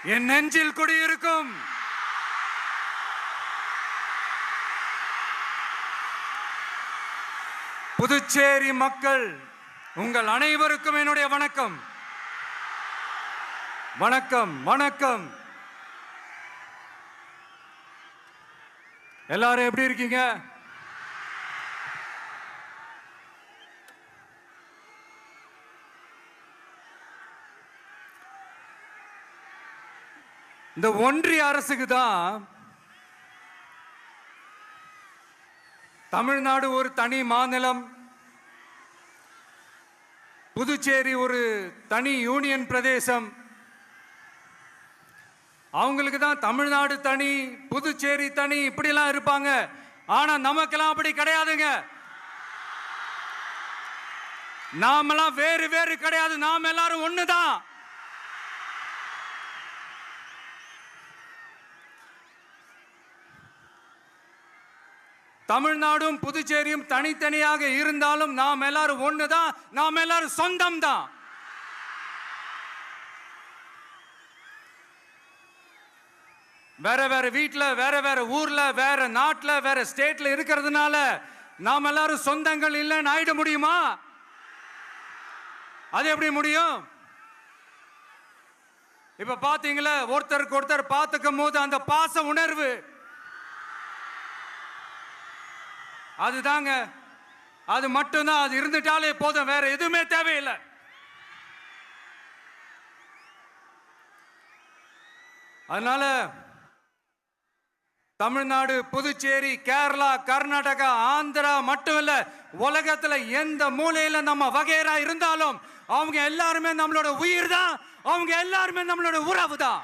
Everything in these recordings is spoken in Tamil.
என் நெஞ்சில் குடியிருக்கும் புதுச்சேரி மக்கள் உங்கள் அனைவருக்கும் என்னுடைய வணக்கம். வணக்கம் வணக்கம். எல்லாரும் எப்படி இருக்கீங்க? இந்த ஒன்றிய அரசுக்கு தான் தமிழ்நாடு ஒரு தனி மாநிலம், புதுச்சேரி ஒரு தனி யூனியன் பிரதேசம். அவங்களுக்கு தான் தமிழ்நாடு தனி, புதுச்சேரி தனி, இப்படிலாம் இருப்பாங்க. ஆனா நமக்கெல்லாம் அப்படி கிடையாதுங்க. நாமெல்லாம் வேறு வேறு கிடையாது. நாம் எல்லாரும் ஒண்ணுதான். தமிழ்நாடும் புதுச்சேரியும் தனித்தனியாக இருந்தாலும் நாம் எல்லாரும் ஒண்ணுதான். நாம் எல்லாரும் சொந்தம் தான். வேற வேற வீட்டுல, வேற வேற ஊர்ல, வேற நாட்டுல, வேற ஸ்டேட்ல இருக்கிறதுனால நாம் எல்லாரும் சொந்தங்கள் இல்லைன்னு ஆயிட முடியுமா? அது எப்படி முடியும்? இப்ப பாத்தீங்களா, ஒருத்தருக்கு ஒருத்தர் பார்த்துக்கும் போது அந்த பாச உணர்வு, அதுதாங்க, அது மட்டும்தான். அது இருந்துட்டாலே போதும், வேற எதுவுமே தேவையில்லை. அதனால தமிழ்நாடு, புதுச்சேரி, கேரளா, கர்நாடகா, ஆந்திரா மட்டும் இல்ல, உலகத்துல எந்த மூலையில நம்ம வகைரா இருந்தாலும் அவங்க எல்லாருமே நம்மளோட உயிர் தான். அவங்க எல்லாருமே நம்மளோட உறவு தான்.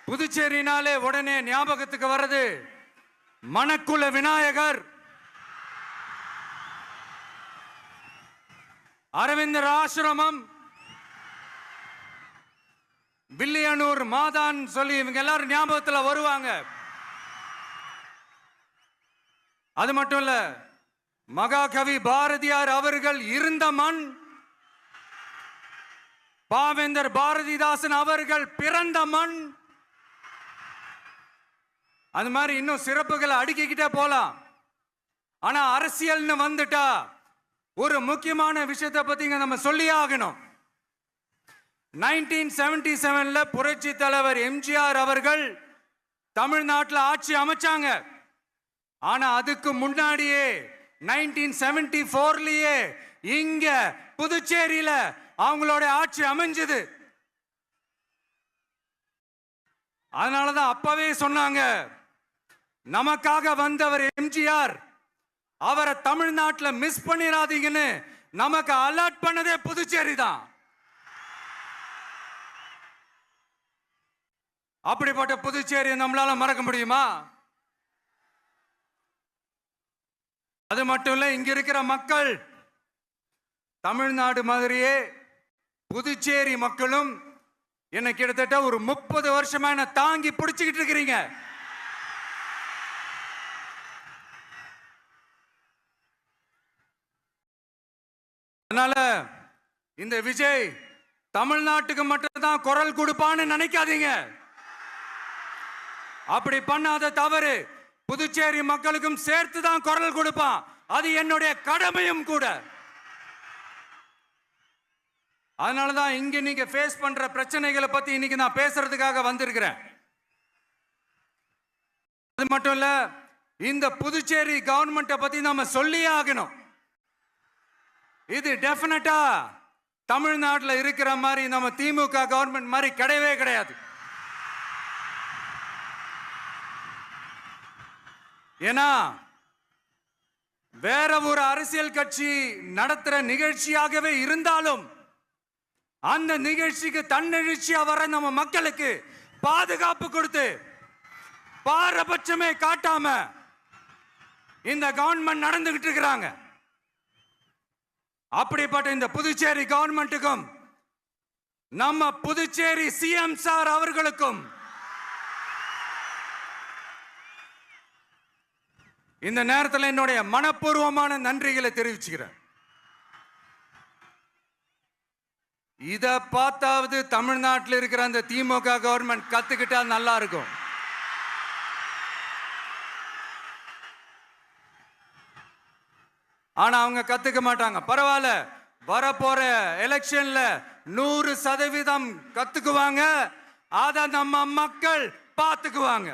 புதுச்சேரினாலே உடனே ஞாபகத்துக்கு வர்றது மணக்குள விநாயகர், அரவிந்தர் ஆசிரமம், வில்லியனூர் மாதான் சொல்லி இவங்க எல்லாரும் ஞாபகத்தில் வருவாங்க. அது மட்டும் இல்ல, மகாகவி பாரதியார் அவர்கள் இருந்த மண், பாவேந்தர் பாரதிதாசன் அவர்கள் பிறந்த மண். அது மாதிரி இன்னும் சிறப்புகளை அடுக்கிக்கிட்டே போலாம். ஆனா அரசியல்னு வந்துட்டா ஒரு முக்கியமான விஷயத்தை பத்தி நம்ம சொல்லி ஆகணும். 1977ல புரட்சி தலைவர் எம்ஜிஆர் அவர்கள் தமிழ்நாட்டில் ஆட்சி அமைச்சாங்க. ஆனா அதுக்கு முன்னாடியே 1974லயே இங்க புதுச்சேரியில அவங்களோட ஆட்சி அமைஞ்சது. அதனாலதான் அப்பவே சொன்னாங்க, நமக்காக வந்தவர் எம்ஜிஆர், அவரை தமிழ்நாட்டில் மிஸ் பண்ணிடாதீங்கன்னு நமக்கு அலர்ட் பண்ணதே புதுச்சேரி தான். அப்படிப்பட்ட புதுச்சேரியை நம்மளால மறக்க முடியுமா? அது மட்டும் இல்ல, இங்க இருக்கிற மக்கள் தமிழ்நாடு மாதிரியே புதுச்சேரி மக்களும் என்ன கிட்டத்தட்ட ஒரு 30 வருஷமா என்ன தாங்கி பிடிச்சுக்கிட்டு இருக்கிறீங்க. அதனால இந்த விஜய் தமிழ்நாட்டுக்கு மட்டும்தான் குரல் கொடுப்பான்னு நினைக்காதீங்க. அப்படி பண்ணாத தவறு. புதுச்சேரி மக்களுக்கும் சேர்த்து தான் குரல் கொடுப்பான். அது என்னுடைய கடமையும் கூட. அதனாலதான் இங்க நீங்க ஃபேஸ் பண்ற பிரச்சனைகளை பத்தி இன்னைக்கு நான் பேசுறதுக்காக வந்திருக்கிறேன். அது மட்டும் இல்ல, இந்த புதுச்சேரி கவர்மெண்ட்டை பத்தி நாம சொல்லியே ஆகணும். இது டெஃபினட்டா தமிழ்நாட்டில் இருக்கிற மாதிரி நம்ம திமுக கவர்மெண்ட் மாதிரி கிடையவே கிடையாது. ஏன்னா வேற ஒரு அரசியல் கட்சி நடத்துற நிகழ்ச்சியாகவே இருந்தாலும் அந்த நிகழ்ச்சிக்கு தன்னெழுச்சியா வர நம்ம மக்களுக்கு பாதுகாப்பு கொடுத்து பாரபட்சமே காட்டாம இந்த கவர்மெண்ட் நடந்துகிட்டு இருக்கிறாங்க. அப்படிப்பட்ட இந்த புதுச்சேரி கவர்மெண்ட்டுக்கும் நம்ம புதுச்சேரி சிஎம் சார் அவர்களுக்கும் இந்த நேரத்தில் என்னுடைய மனப்பூர்வமான நன்றிகளை தெரிவிச்சுக்கிறேன். இத பார்த்தாவது தமிழ்நாட்டில் இருக்கிற அந்த திமுக கவர்மெண்ட் கத்துக்கிட்டா நல்லா இருக்கும். ஆனா அவங்க கத்துக்க மாட்டாங்க. பரவாயில்ல, வரப்போற எலெக்ஷன்ல 100% கத்துக்குவாங்க. அத நம்ம மக்கள் பார்த்துக்குவாங்க.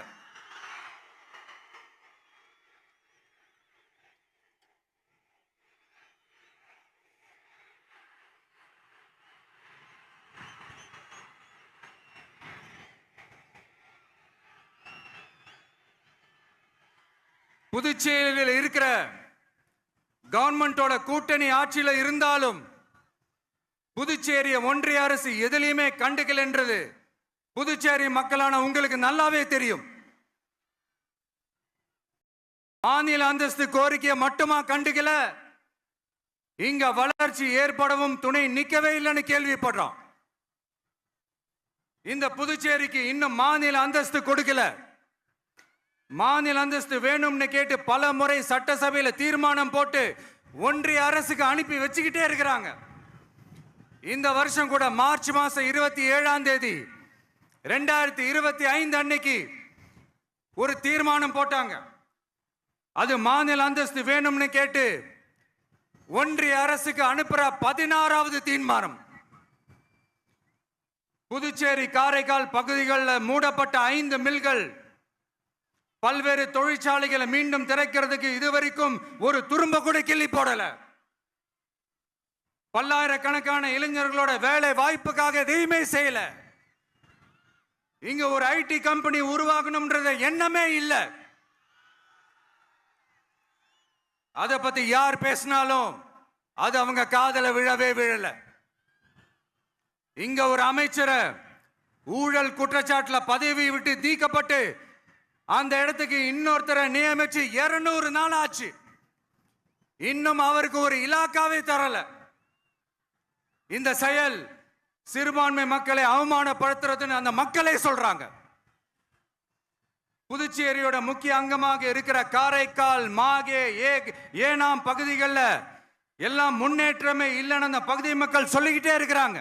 புதுச்சேரியில் இருக்கிற கவர்மெண்டோட கூட்டணி ஆட்சியில இருந்தாலும் புதுச்சேரிய ஒன்றிய அரசு எதிலையுமே கண்டுக்கல் என்றது புதுச்சேரி மக்களான உங்களுக்கு நல்லாவே தெரியும். மாநில அந்தஸ்து கோரிக்கையை மட்டுமா கண்டுக்கல, இங்க வளர்ச்சி ஏற்படவும் துணை நிக்கவே இல்லைன்னு கேள்விப்படுறோம். இந்த புதுச்சேரிக்கு இன்னும் மாநில அந்தஸ்து கொடுக்கல. மாநில அந்தஸ்து வேணும்னு கேட்டு பல முறை சட்டசபையில தீர்மானம் போட்டு ஒன்றிய அரசுக்கு அனுப்பி வச்சுக்கிட்டே இருக்கிறாங்க. இந்த வருஷம் கூட மார்ச் மாசம் 27ஆம் தேதி 2025 அன்னைக்கு ஒரு தீர்மானம் போட்டாங்க. அது மாநில அந்தஸ்து வேணும்னு கேட்டு ஒன்றிய அரசுக்கு அனுப்புற 16வது தீர்மானம். புதுச்சேரி காரைக்கால் பகுதிகளில் மூடப்பட்ட 5 மில்கள், பல்வேறு தொழிற்சாலைகளை மீண்டும் திறக்கிறதுக்கு இதுவரைக்கும் ஒரு துரும்ப கூட கிள்ளி போடல. பல்லாயிரக்கணக்கான இளைஞர்களோட வேலை வாய்ப்புக்காக எதையுமே செய்யல. இங்க ஒரு ஐடி கம்பெனி உருவாகணும்ன்றது எண்ணமே இல்லை. அதை பத்தி யார் பேசினாலும் அது அவங்க காதல விழவே விழல. இங்க ஒரு அமைச்சரை ஊழல் குற்றச்சாட்டுல பதவி விட்டு நீக்கப்பட்டு அந்த இடத்துக்கு இன்னொருத்தரை நியமிச்சு 200 நாள் ஆச்சு. இன்னும் அவருக்கு ஒரு இலாக்காவே தரல. இந்த செயல் சிறுபான்மை மக்களை அவமானப்படுத்துறதுன்னு அந்த மக்களே சொல்றாங்க. புதுச்சேரியோட முக்கிய அங்கமாக இருக்கிற காரைக்கால், மாகே, ஏனாம் பகுதிகளில் எல்லாம் முன்னேற்றமே இல்லைன்னு அந்த பகுதி மக்கள் சொல்லிக்கிட்டே இருக்கிறாங்க.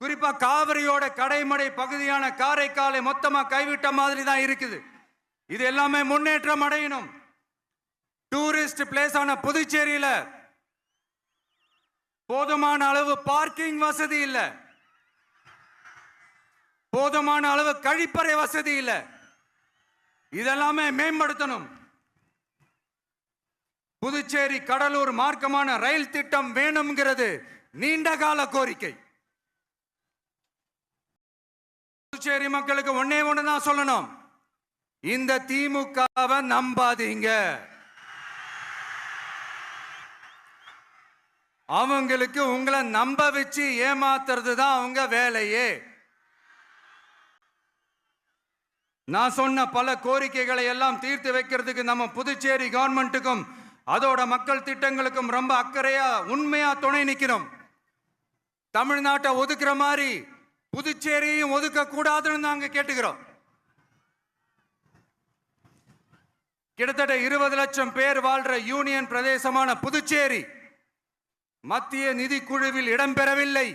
குறிப்பா காவிரியோட கடைமடை பகுதியான காரைக்காலை மொத்தமா கைவிட்ட மாதிரி தான் இருக்குது. இது எல்லாமே முன்னேற்றம் அடையணும். டூரிஸ்ட் பிளேஸ் ஆன புதுச்சேரியில போதுமான அளவு பார்க்கிங் வசதி இல்ல, போதுமான அளவு கழிப்பறை வசதி இல்ல. இதெல்லாமே மேம்படுத்தணும். புதுச்சேரி கடலூர் மார்க்கமான ரயில் திட்டம் வேணும்ங்கிறது நீண்ட கால கோரிக்கை. புதுச்சேரி மக்களுக்கு ஒன்னே ஒண்ணுதான் சொல்லணும், இந்த திமுகவை நம்பாதீங்க. அவங்களுக்கு உங்களை நம்ப வச்சு ஏமாத்துறது தான் அவங்க வேலையே. நான் சொன்ன பல கோரிக்கைகளை எல்லாம் தீர்த்து வைக்கிறதுக்கு நம்ம புதுச்சேரி கவர்மெண்ட்டுக்கும் அதோட மக்கள் திட்டங்களுக்கும் ரொம்ப அக்கறையா உண்மையா துணை நிற்கணும். தமிழ்நாட்டை ஒதுக்குற மாதிரி புதுச்சேரியும் ஒதுக்க கூடாதுன்னு நாங்க கேட்டுக்கிறோம். கிட்டத்தட்ட 20 லட்சம் பேர் வாழ்ற யூனியன் பிரதேசமான புதுச்சேரி மத்திய நிதி குழுவில் இடம்பெறவில்லை.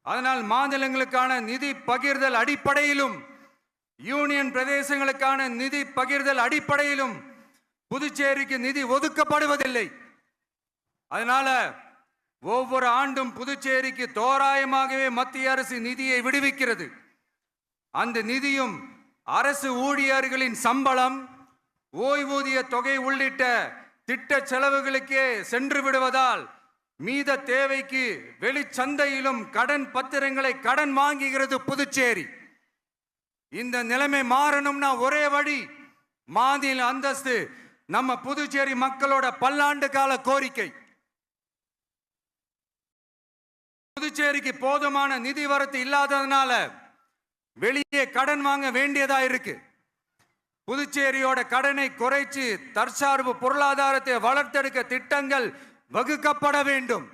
அதனால் மாநிலங்களுக்கான நிதி பகிர்தல் அடிப்படையிலும் யூனியன் பிரதேசங்களுக்கான நிதி பகிர்தல் அடிப்படையிலும் புதுச்சேரிக்கு நிதி ஒதுக்கப்படுவதில்லை. அதனால ஒவ்வொரு ஆண்டும் புதுச்சேரிக்கு தோராயமாகவே மத்திய அரசு நிதியை விடுவிக்கிறது. அந்த நிதியும் அரசு ஊழியர்களின் சம்பளம், ஓய்வூதிய தொகை உள்ளிட்ட திட்ட செலவுகளுக்கே சென்று விடுவதால் மீத தேவைக்கு வெளிச்சந்தையிலும் கடன் பத்திரங்களை கடன் வாங்குகிறது புதுச்சேரி. இந்த நிலைமை மாறணும்னா ஒரே வழி, மாநில அந்தஸ்து நம்ம புதுச்சேரி மக்களோட பல்லாண்டு கால கோரிக்கை. புதுச்சேரிக்கு போதுமான நிதி வரத்து இல்லாததுனால வெளியே கடன் வாங்க வேண்டியதா இருக்கு. புதுச்சேரியோட கடனை குறைச்சு தற்சார்பு பொருளாதாரத்தை வளர்த்தெடுக்க திட்டங்கள் வகுக்கப்பட வேண்டும்.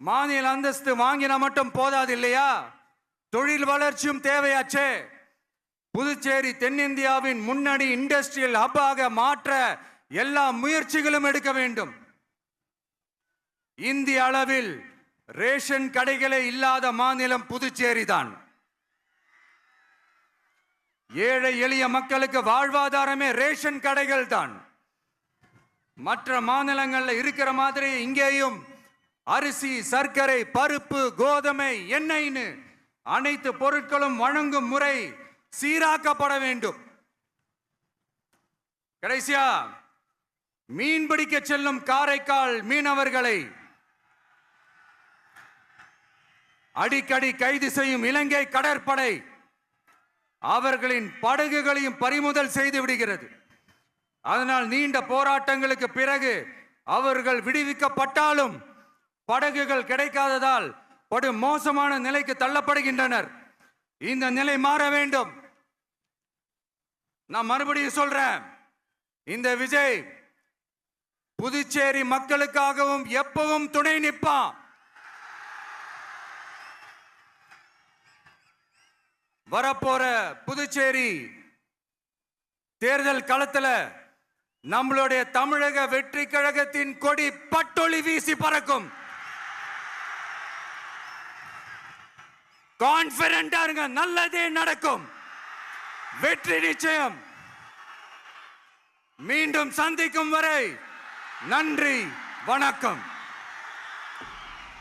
மாநில அந்தஸ்து வாங்கினா மட்டும் போதாது இல்லையா, தொழில் வளர்ச்சியும் தேவையாச்சே. புதுச்சேரி தென்னிந்தியாவின் முன்னணி இண்டஸ்ட்ரியல் ஹப்பாக மாற்ற எல்லா முயற்சிகளும் எடுக்க வேண்டும். இந்திய அளவில் ரேஷன் கடைகளே இல்லாத மாநிலம் புதுச்சேரி தான். ஏழை எளிய மக்களுக்கு வாழ்வாதாரமே ரேஷன் கடைகள் தான். மற்ற மாநிலங்கள்ல இருக்கிற மாதிரி இங்கேயும் அரிசி, சர்க்கரை, பருப்பு, கோதுமை, எண்ணெய்னு அனைத்து பொருட்களும் வழங்கும் முறை சீராக்கப்பட வேண்டும். கடைசியா மீன் பிடிக்க செல்லும் காரைக்கால் மீனவர்களை அடிக்கடி கைது செய்யும் இலங்கை கடற்படை அவர்களின் படகுகளையும் பறிமுதல் செய்து விடுகிறது. அதனால் நீண்ட போராட்டங்களுக்கு பிறகு அவர்கள் விடுவிக்கப்பட்டாலும் படகுகள் கிடைக்காததால் படு மோசமான நிலைக்கு தள்ளப்படுகின்றனர். இந்த நிலை மாற வேண்டும். நான் மறுபடியும் சொல்றேன், இந்த விஜய் புதுச்சேரி மக்களுக்காகவும் எப்பவும் துணை நிற்பான். வரப்போற புதுச்சேரி தேர்தல் களத்துல நம்மளுடைய தமிழக வெற்றி கழகத்தின் கொடி பட்டொளி வீசி பறக்கும். கான்பிடென்டா இருங்க, நல்லதே நடக்கும். வெற்றி நிச்சயம். மீண்டும் சந்திக்கும் வரை நன்றி, வணக்கம்.